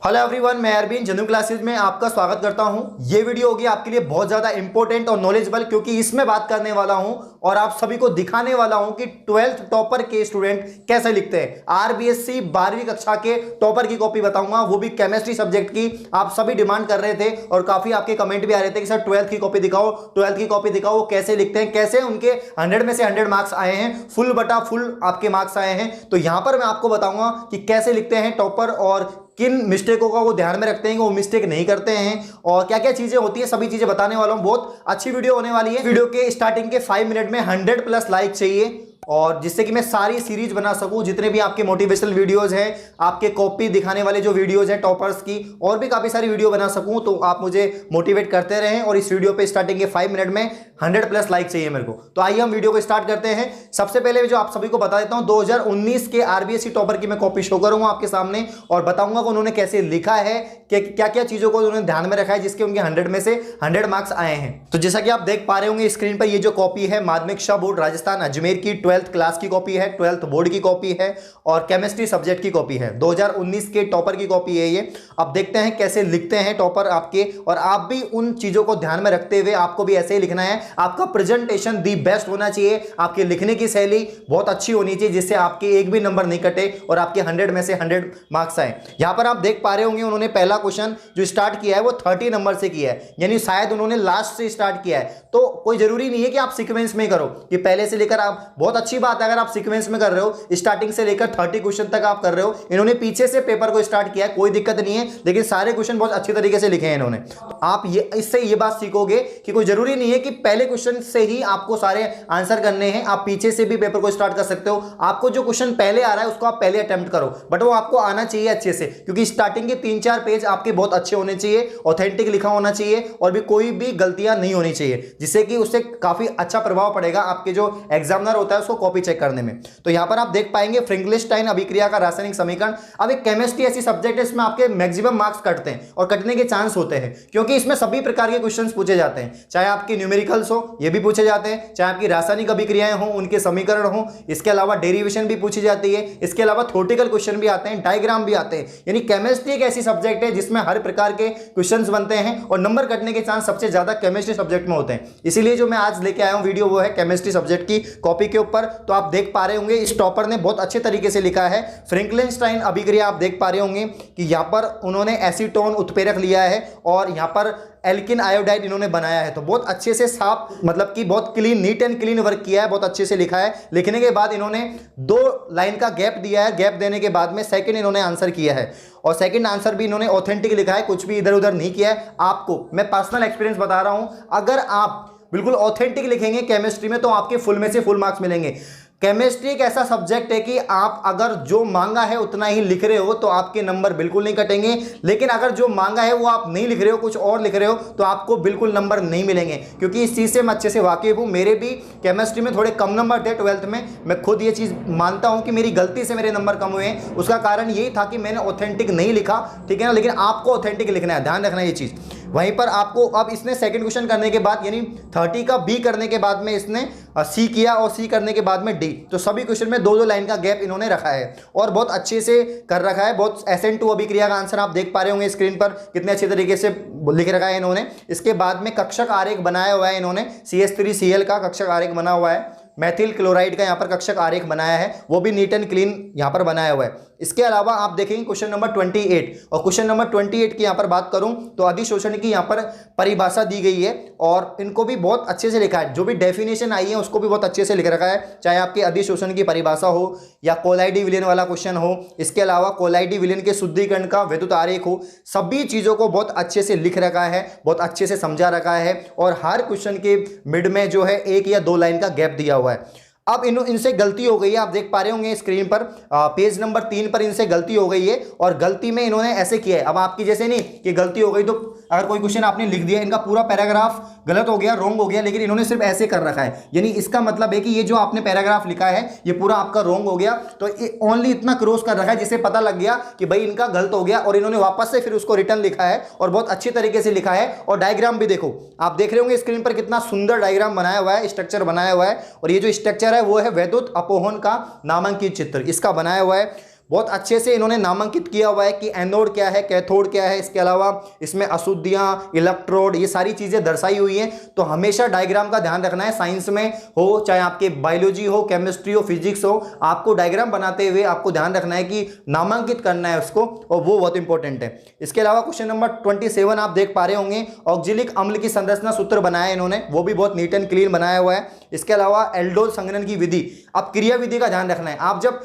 Hello everyone, मैं अरविंद जनू classes में आपका स्वागत करता हूं। ये वीडियो होगी आपके लिए बहुत ज्यादा इंपॉर्टेंट और नॉलेजेबल, क्योंकि इसमें बात करने वाला हूं और आप सभी को दिखाने वाला हूं कि 12th टॉपर के स्टूडेंट कैसे लिखते हैं। आरबीएससी 12वीं कक्षा के टॉपर की कॉपी बताऊंगा, वो भी केमिस्ट्री सब्जेक्ट की। आप सभी डिमांड कर रहे थे और काफी आपके कमेंट भी आ रहे थे कि सर 12th की कॉपी दिखाओ, 12th की कॉपी दिखाओ, वो कैसे लिखते हैं, कैसे उनके 100 में से 100 मार्क्स आए हैं, फुल बटा फुल आपके मार्क्स आए हैं। तो यहां पर मैं आपको बताऊंगा कि कैसे लिखते हैं टॉपर और किन मिस्टेकों का वो ध्यान में रखते हैं कि वो मिस्टेक नहीं करते हैं और क्या क्या चीजें होती है, सभी चीजें बताने वाला हूं। बहुत अच्छी वीडियो होने वाली है। वीडियो के स्टार्टिंग के 5 मिनट में 100+ लाइक चाहिए, और जिससे कि मैं सारी सीरीज बना सकूं। जितने भी आपके मोटिवेशनल वीडियोस हैं, आपके कॉपी दिखाने वाले जो वीडियोस हैं टॉपर्स की, और भी काफी सारी वीडियो बना सकूं, तो आप मुझे मोटिवेट करते रहें। और इस वीडियो पे स्टार्टिंग के 5 मिनट में 100+ लाइक चाहिए मेरे को। तो आइए हम वीडियो को स्टार्ट करते हैं। सबसे पहले जो आप सभी को बता देता हूं, 2019 के आरबीएससी टॉपर की मैं कॉपी शो करूंगा आपके सामने और बताऊंगा कि उन्होंने कैसे लिखा है, कि क्या क्या चीजों को उन्होंने ध्यान में रखा है जिसके उनके 100 में से 100 मार्क्स आए हैं। तो जैसा कि आप देख पा रहे होंगे स्क्रीन पर, ये जो कॉपी है माध्यमिक शिक्षा बोर्ड राजस्थान अजमेर की 12th क्लास की कॉपी है, 12th बोर्ड की कॉपी है और केमिस्ट्री सब्जेक्ट की कॉपी है। 2019 के टॉपर की कॉपी है ये। अब देखते हैं कैसे लिखते हैं टॉपर आपके, और आप भी उन चीजों को ध्यान में रखते हुए आपको भी ऐसे ही लिखना है। आपका प्रेजेंटेशन दी बेस्ट होना चाहिए, आपके लिखने की शैली बहुत अच्छी होनी चाहिए, जिससे आपके एक भी नंबर नहीं कटे और आपके 100 में से 100 मार्क्स आए। यहां पर आप देख पा रहे होंगे उन्होंने पहला क्वेश्चन जो स्टार्ट किया है वो 30 नंबर से किया है, यानी शायद उन्होंने लास्ट से स्टार्ट किया है। तो कोई जरूरी नहीं है कि आप सीक्वेंस में करो, कि पहले से लेकर आप, बहुत अच्छी बात है अगर आप सीक्वेंस में कर रहे हो, स्टार्टिंग से लेकर 30 क्वेश्चन तक आप कर रहे हो। इन्होंने पीछे से पेपर को स्टार्ट किया है, कोई दिक्कत नहीं है, लेकिन सारे क्वेश्चन बहुत अच्छी तरीके से लिखे हैं इन्होंने। आप ये इससे ये बात सीखोगे कि कोई जरूरी नहीं है कि पहले क्वेश्चन से ही आपको सारे आंसर करने हैं, आप पीछे से भी पेपर को स्टार्ट कर सकते हो। आपको जो क्वेश्चन पहले आ रहा है उसको आप पहले अटेम्प्ट करो, बट वो आपको आना चाहिए अच्छे से, क्योंकि स्टार्टिंग के 3-4 पेज आपके बहुत अच्छे होने चाहिए, ऑथेंटिक लिखा होना चाहिए और भी कोई भी गलतियां नहीं होनी चाहिए, जिससे कि उससे काफी अच्छा प्रभाव पड़ेगा आपके जो एग्जामिनर होता है उसको कॉपी चेक करने में। तो यहां पर आप देख पाएंगे फ्रैंकलिनस्टाइन अभिक्रिया का रासायनिक समीकरण। अब एक केमिस्ट्री ऐसी सब्जेक्ट है इसमें आपके मैक्सिमम मार्क्स कटते हैं और कटने के चांस होते हैं, क्योंकि इसमें सभी प्रकार के क्वेश्चंस पूछे जाते हैं, चाहे आपके न्यूमेरिकल्स हो ये भी पूछे जाते हैं, चाहे आपकी रासायनिक अभिक्रियाएं हो उनके समीकरण हो, इसके अलावा डेरिवेशन भी पूछी जाती है, इसके अलावा थ्योरेटिकल क्वेश्चन भी आते हैं, डायग्राम भी आते हैं। यानी केमिस्ट्री एक ऐसी सब्जेक्ट है जिसमें हर प्रकार के क्वेश्चंस बनते हैं और नंबर कटने के चांस सबसे ज्यादा केमिस्ट्री सब्जेक्ट में होते हैं। इसीलिए जो मैं आज लेके आया हूं वीडियो वो है केमिस्ट्री सब्जेक्ट की कॉपी के ऊपर। तो आप देख पा रहे होंगे इस टॉपर ने बहुत अच्छे तरीके से लिखा है फ्रैंकलिनस्टाइन अभिक्रिया। आप देख पा रहे होंगे कि यहां पर उन्होंने एसीटोन उत्प्रेरक लिया है और यहां पर एल्किन आयोडाइड इन्होंने बनाया है। तो बहुत अच्छे से साफ, मतलब कि बहुत clean, neat and clean work किया है, बहुत अच्छे से लिखा है। लिखने के बाद इन्होंने 2 लाइन का गैप दिया है, गैप देने के बाद में सेकंड इन्होंने आंसर किया है और सेकंड आंसर भी इन्होंने ऑथेंटिक लिखा है, कुछ भी इधर उधर नहीं किया है। आपको मैं पर्सनल एक्सपीरियंस बता रहा हूं, अगर आप बिल्कुल ऑथेंटिक लिखेंगे केमिस्ट्री में तो आपके फुल में से फुल मार्क्स मिलेंगे। केमिस्ट्री एक ऐसा सब्जेक्ट है कि आप अगर जो मांगा है उतना ही लिख रहे हो तो आपके नंबर बिल्कुल नहीं कटेंगे, लेकिन अगर जो मांगा है वो आप नहीं लिख रहे हो, कुछ और लिख रहे हो, तो आपको बिल्कुल नंबर नहीं मिलेंगे। क्योंकि इस चीज़ से मैं अच्छे से वाकिफ हूँ, मेरे भी केमिस्ट्री में थोड़े कम नंबर थे 12th में। मैं खुद ये चीज़ मानता हूँ कि मेरी गलती से मेरे नंबर कम हुए हैं। उसका कारण यही था कि मैंने ऑथेंटिक नहीं लिखा, ठीक है ना, लेकिन आपको ऑथेंटिक लिखना है, ध्यान रखना ये चीज़। वहीं पर आपको अब इसने सेकंड क्वेश्चन करने के बाद, यानी 30 का बी करने के बाद में इसने सी किया और सी करने के बाद में डी। तो सभी क्वेश्चन में 2-2 लाइन का गैप इन्होंने रखा है और बहुत अच्छे से कर रखा है। बहुत SN2 अभिक्रिया का आंसर आप देख पा रहे होंगे स्क्रीन पर, कितने अच्छे तरीके से लिख रखा है इन्होंने। इसके बाद में कक्षक आरेख बनाया हुआ है इन्होंने, CH3Cl का कक्षक आरेख बना हुआ है, मेथिल क्लोराइड का यहाँ पर कक्षक आरेख बनाया है, वो भी नीट एंड क्लीन यहाँ पर बनाया हुआ है। इसके अलावा आप देखेंगे क्वेश्चन नंबर 28, और क्वेश्चन नंबर 28 की यहाँ पर बात करूं तो अधिशोषण की यहाँ पर परिभाषा दी गई है और इनको भी बहुत अच्छे से लिखा है। जो भी डेफिनेशन आई है उसको भी बहुत अच्छे से लिख रखा है, चाहे आपकी अधिशोषण की परिभाषा हो या कोलाइडी विलयन वाला क्वेश्चन हो, इसके अलावा कोलाइडी विलयन के शुद्धिकरण का विद्युत आरेख हो, सभी चीज़ों को बहुत अच्छे से लिख रखा है, बहुत अच्छे से समझा रखा है और हर क्वेश्चन के मिड में जो है 1 या 2 लाइन का गैप दिया हुआ है। अब इनसे गलती हो गई है, आप देख पा रहे होंगे स्क्रीन पर, पेज नंबर 3 पर इनसे गलती हो गई है और गलती में इन्होंने ऐसे किया है। अब आपकी जैसे नहीं कि गलती हो गई तो अगर कोई क्वेश्चन आपने लिख दिया, इनका पूरा पैराग्राफ गलत हो गया, रॉन्ग हो गया, लेकिन इन्होंने सिर्फ ऐसे कर रखा है, यानी इसका मतलब है कि ये जो आपने पैराग्राफ लिखा है ये पूरा आपका रॉन्ग हो गया। तो ओनली इतना क्रॉस कर रखा है जिससे पता लग गया कि भाई इनका गलत हो गया, और इन्होंने वापस से फिर उसको रिटर्न लिखा है और बहुत अच्छी तरीके से लिखा है। और डायग्राम भी देखो, आप देख रहे होंगे स्क्रीन पर कितना सुंदर डायग्राम बनाया हुआ है, स्ट्रक्चर बनाया हुआ है। और ये जो स्ट्रक्चर है वो है वैद्युत अपोहन का नामांकित चित्र, इसका बनाया हुआ है। बहुत अच्छे से इन्होंने नामांकित किया हुआ है कि एनोड क्या है, कैथोड क्या है। इसके अलावा इसमें अशुद्धियां, इलेक्ट्रोड, ये सारी चीजें दर्शाई हुई हैं। तो हमेशा डायग्राम का ध्यान रखना है, साइंस में हो चाहे आपके बायोलॉजी हो, केमिस्ट्री हो, फिजिक्स हो, आपको डायग्राम बनाते हुए आपको ध्यान रखना है कि नामांकित करना है उसको, और वो बहुत इंपॉर्टेंट है। इसके अलावा क्वेश्चन नंबर 27 आप देख पा रहे होंगे, ऑक्जेलिक अम्ल की संरचना सूत्र बनाया इन्होंने, वो भी बहुत नीट एंड क्लीन बनाया हुआ है। इसके अलावा एल्डोल संघनन की विधि, अब क्रिया विधि का ध्यान रखना है। आप जब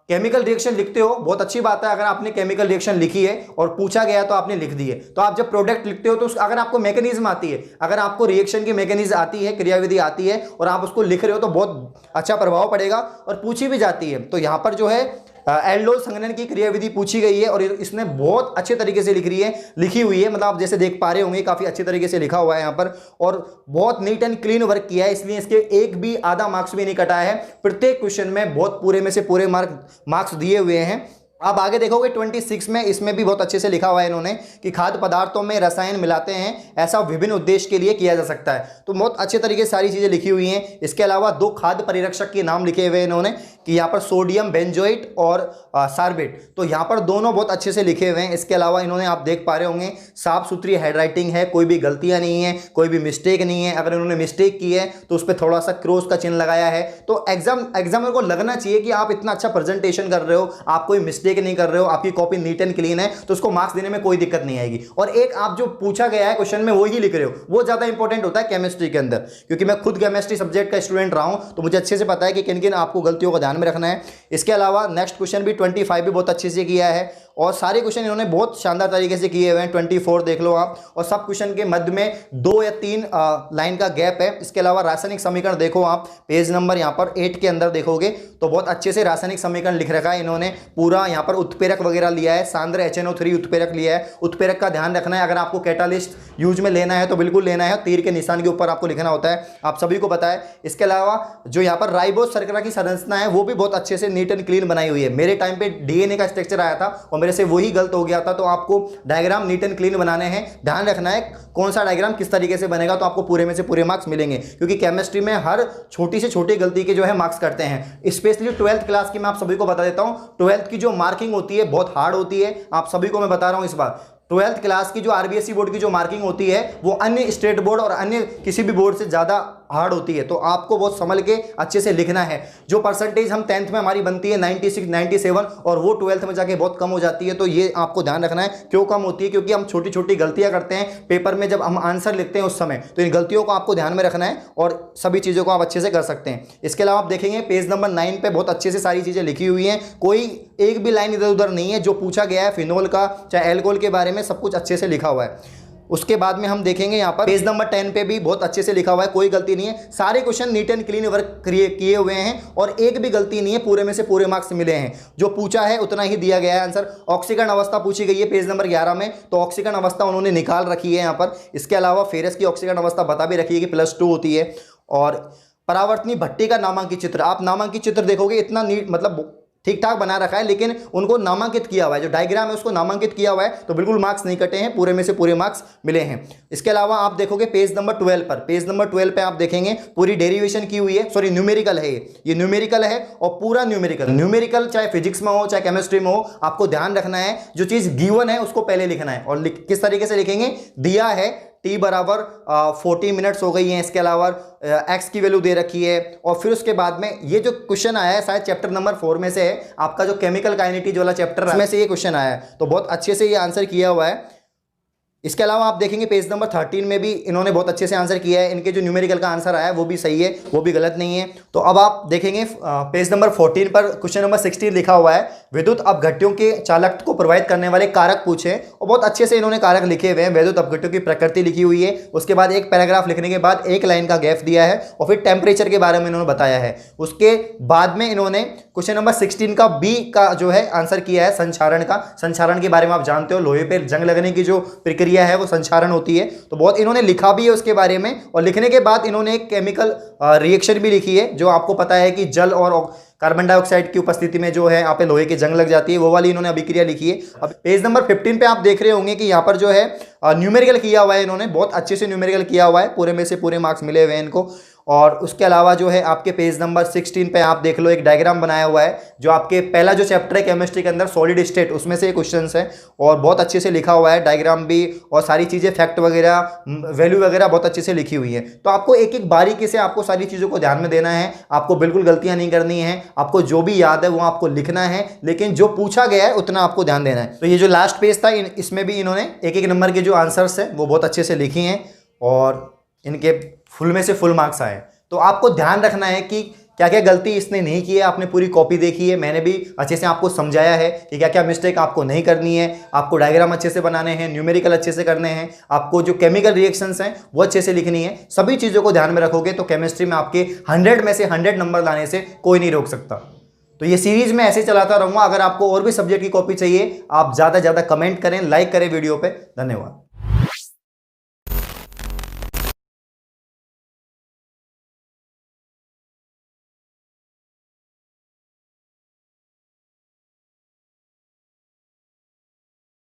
केमिकल रिएक्शन लिखते हो, बहुत अच्छी बात है अगर आपने केमिकल रिएक्शन लिखी है और पूछा गया तो आपने लिख दी है। तो आप जब प्रोडक्ट लिखते हो तो अगर आपको मैकेनिज्म आती है, अगर आपको रिएक्शन की मैकेनिज्म आती है, क्रियाविधि आती है और आप उसको लिख रहे हो तो बहुत अच्छा प्रभाव पड़ेगा और पूछी भी जाती है। तो यहां पर जो है एल्डोल संघनन की क्रियाविधि पूछी गई है और इसने बहुत अच्छे तरीके से लिखी हुई है। मतलब आप जैसे देख पा रहे होंगे काफी अच्छे तरीके से लिखा हुआ है यहाँ पर, और बहुत नीट एंड क्लीन वर्क किया है, इसलिए इसके एक भी आधा मार्क्स भी नहीं कटा है। प्रत्येक क्वेश्चन में बहुत पूरे में से पूरे मार्क्स दिए हुए हैं। आप आगे देखोगे 26 में, इसमें भी बहुत अच्छे से लिखा हुआ है इन्होंने कि खाद्य पदार्थों में रसायन मिलाते हैं, ऐसा विभिन्न उद्देश्य के लिए किया जा सकता है। तो बहुत अच्छे तरीके से सारी चीजें लिखी हुई हैं। इसके अलावा 2 खाद्य परिरक्षक के नाम लिखे हुए इन्होंने कि यहाँ पर सोडियम बेंजोएट और सार्बेट, तो यहाँ पर दोनों बहुत अच्छे से लिखे हुए हैं। इसके अलावा इन्होंने, आप देख पा रहे होंगे, साफ सुथरी हैंडराइटिंग है, कोई भी गलतियां नहीं है, कोई भी मिस्टेक नहीं है। अगर इन्होंने मिस्टेक की है तो उस पर थोड़ा सा क्रॉस का चिन्ह लगाया है। तो एग्जामिनर को लगना चाहिए कि आप इतना अच्छा प्रेजेंटेशन कर रहे हो, आप कोई मिस्टेक नहीं कर रहे हो, आपकी कॉपी नीट एंड क्लीन है, तो उसको मार्क्स देने में कोई दिक्कत नहीं आएगी। और एक आप जो पूछा गया है क्वेश्चन में वही लिख रहे हो, वो ज्यादा इंपॉर्टेंट होता है केमिस्ट्री के अंदर, क्योंकि मैं खुद केमिस्ट्री सब्जेक्ट का स्टूडेंट रहा हूं, तो मुझे अच्छे से पता है कि किन किन आपको गलतियों का ध्यान में रखना है। इसके अलावा नेक्स्ट क्वेश्चन भी 25 भी बहुत अच्छे से किया है और सारे क्वेश्चन इन्होंने बहुत शानदार तरीके से किए हुए हैं। 24 देख लो आप, और सब क्वेश्चन के मध्य में 2 या 3 लाइन का गैप है। इसके अलावा रासायनिक समीकरण देखो आप, पेज नंबर यहाँ पर 8 के अंदर देखोगे तो बहुत अच्छे से रासायनिक समीकरण लिख रखा है इन्होंने। पूरा यहाँ पर उत्प्रेरक वगैरह लिया है, सांद्र HNO3 उत्प्रेरक लिया है। उत्प्रेरक का ध्यान रखना है, अगर आपको कैटालिस्ट यूज में लेना है तो बिल्कुल लेना है, तीर के निशान के ऊपर आपको लिखना होता है, आप सभी को पता है। इसके अलावा जो यहाँ पर राइबोस शर्करा की संरचना है वो भी बहुत अच्छे से नीट एंड क्लीन बनाई हुई है। मेरे टाइम पे DNA का स्ट्रक्चर आया था और मेरे से वही गलत हो गया था, तो आपको डायग्राम नीट एंड क्लीन बनाने हैं, ध्यान रखना है कौन सा डायग्राम किस तरीके से बनेगा, तो आपको पूरे में से पूरे मार्क्स मिलेंगे। क्योंकि केमिस्ट्री में हर छोटी से छोटी गलती के जो है मार्क्स करते हैं। स्पेशली 12th क्लास की मैं आप सभी को बता देता हूं, 12th की जो मार्किंग होती है बहुत हार्ड होती है, आप सभी को मैं बता रहा हूं इस बार। 12th क्लास की जो RBSE बोर्ड की जो मार्किंग होती है वो अन्य स्टेट बोर्ड और अन्य किसी भी बोर्ड से ज़्यादा हार्ड होती है, तो आपको बहुत संभल के अच्छे से लिखना है। जो परसेंटेज हम 10th में हमारी बनती है 96, 97 और वो 12th में जाके बहुत कम हो जाती है, तो ये आपको ध्यान रखना है। क्यों कम होती है? क्योंकि हम छोटी छोटी गलतियां करते हैं पेपर में जब हम आंसर लिखते हैं उस समय, तो इन गलतियों को आपको ध्यान में रखना है और सभी चीज़ों को आप अच्छे से कर सकते हैं। इसके अलावा आप देखेंगे पेज नंबर 9 पे बहुत अच्छे से सारी चीज़ें लिखी हुई हैं, कोई एक भी लाइन इधर उधर नहीं है। जो पूछा गया है फिनोल का चाहे एल्कोहल के बारे में सब कुछ अच्छे से लिखा हुआ है। उसके बाद में हम देखेंगे यहाँ पर पेज नंबर 10 पे भी बहुत अच्छे से लिखा हुआ है, कोई गलती नहीं है। सारे question neat and clean work किए हुए हैं और एक भी गलती नहीं है, पूरे में से पूरे मार्क्स मिले हैं। जो पूछा है उतना ही दिया गया है आंसर। ऑक्सीकरण अवस्था पूछी गई है पेज नंबर 11 में, तो ऑक्सीकरण अवस्था उन्होंने निकाल रखी है यहाँ पर। इसके अलावा फेरस की ऑक्सीकरण अवस्था बता भी रखी है कि +2 होती है। और परावर्तनीय भट्टी का नामांकित चित्र, आप नामांकित चित्र देखोगे इतना नीट, मतलब ठीक ठाक बना रखा है, लेकिन उनको नामांकित किया हुआ है, जो डायग्राम है उसको नामांकित किया हुआ है, तो बिल्कुल मार्क्स नहीं कटे हैं, पूरे में से पूरे मार्क्स मिले हैं। इसके अलावा आप देखोगे पेज नंबर 12 पर, पेज नंबर 12 पे आप देखेंगे पूरी डेरिवेशन की हुई है, सॉरी न्यूमेरिकल है ये न्यूमेरिकल है और पूरा न्यूमेरिकल चाहे फिजिक्स में हो चाहे केमिस्ट्री में हो, आपको ध्यान रखना है जो चीज़ गिवन है उसको पहले लिखना है। और किस तरीके से लिखेंगे, दिया है t बराबर 40 मिनट्स हो गई हैं, इसके अलावा x की वैल्यू दे रखी है, और फिर उसके बाद में ये जो क्वेश्चन आया है शायद चैप्टर नंबर 4 में से है, आपका जो केमिकल काइनेटिक्स वाला चैप्टर है उसमें से ये क्वेश्चन आया है, तो बहुत अच्छे से ये आंसर किया हुआ है। इसके अलावा आप देखेंगे पेज नंबर 13 में भी इन्होंने बहुत अच्छे से आंसर किया है। इनके जो न्यूमेरिकल का आंसर आया है वो भी सही है, वो भी गलत नहीं है। तो अब आप देखेंगे पेज नंबर 14 पर क्वेश्चन नंबर 16 लिखा हुआ है, विद्युत अपघट्यों के चालकत्व को प्रभावित करने वाले कारक पूछे, और बहुत अच्छे से इन्होंने कारक लिखे हुए हैं। विद्युत अपघट्यों की प्रकृति लिखी हुई है, उसके बाद एक पैराग्राफ लिखने के बाद एक लाइन का गैप दिया है, और फिर टेम्परेचर के बारे में इन्होंने बताया है। उसके बाद में इन्होंने क्वेश्चन नंबर 16 का बी का जो है आंसर किया है संक्षारण का। संक्षारण के बारे में आप जानते हो, लोहे पे जंग लगने की जो प्रक्रिया है वो संक्षारण होती है, तो बहुत इन्होंने लिखा भी है उसके बारे में। और लिखने के बाद इन्होंने एक केमिकल रिएक्शन भी लिखी है, जो आपको पता है कि जल और कार्बन डाइऑक्साइड की उपस्थिति में जो है यहाँ पे लोहे की जंग लग जाती है, वो वाली इन्होंने अभिक्रिया लिखी है। अब पेज नंबर 15 पे आप देख रहे होंगे कि यहाँ पर जो है न्यूमेरिकल किया हुआ है, इन्होंने बहुत अच्छे से न्यूमेरिकल किया हुआ है, पूरे में से पूरे मार्क्स मिले हुए हैं इनको। और उसके अलावा जो है आपके पेज नंबर 16 पे आप देख लो एक डायग्राम बनाया हुआ है, जो आपके पहला जो चैप्टर है केमिस्ट्री के अंदर सॉलिड स्टेट, उसमें से क्वेश्चन है और बहुत अच्छे से लिखा हुआ है डायग्राम भी, और सारी चीज़ें फैक्ट वगैरह वैल्यू वगैरह बहुत अच्छे से लिखी हुई है। तो आपको एक एक बारीकी से आपको सारी चीज़ों को ध्यान में देना है, आपको बिल्कुल गलतियां नहीं करनी है, आपको जो भी याद है वो आपको लिखना है, लेकिन जो पूछा गया है उतना आपको ध्यान देना है। तो ये जो लास्ट पेज था इसमें भी इन्होंने एक एक नंबर के जो आंसर्स हैं वो बहुत अच्छे से लिखी हैं और इनके फुल में से फुल मार्क्स आए। तो आपको ध्यान रखना है कि क्या क्या गलती इसने नहीं की है। आपने पूरी कॉपी देखी है, मैंने भी अच्छे से आपको समझाया है कि क्या क्या मिस्टेक आपको नहीं करनी है। आपको डायग्राम अच्छे से बनाने हैं, न्यूमेरिकल अच्छे से करने हैं, आपको जो केमिकल रिएक्शंस हैं वो अच्छे से लिखनी है। सभी चीज़ों को ध्यान में रखोगे तो केमिस्ट्री में आपके 100 में से 100 नंबर लाने से कोई नहीं रोक सकता। तो ये सीरीज में ऐसे चलाता रहूँगा। अगर आपको और भी सब्जेक्ट की कॉपी चाहिए, आप ज़्यादा से ज़्यादा कमेंट करें, लाइक करें वीडियो पे। धन्यवाद।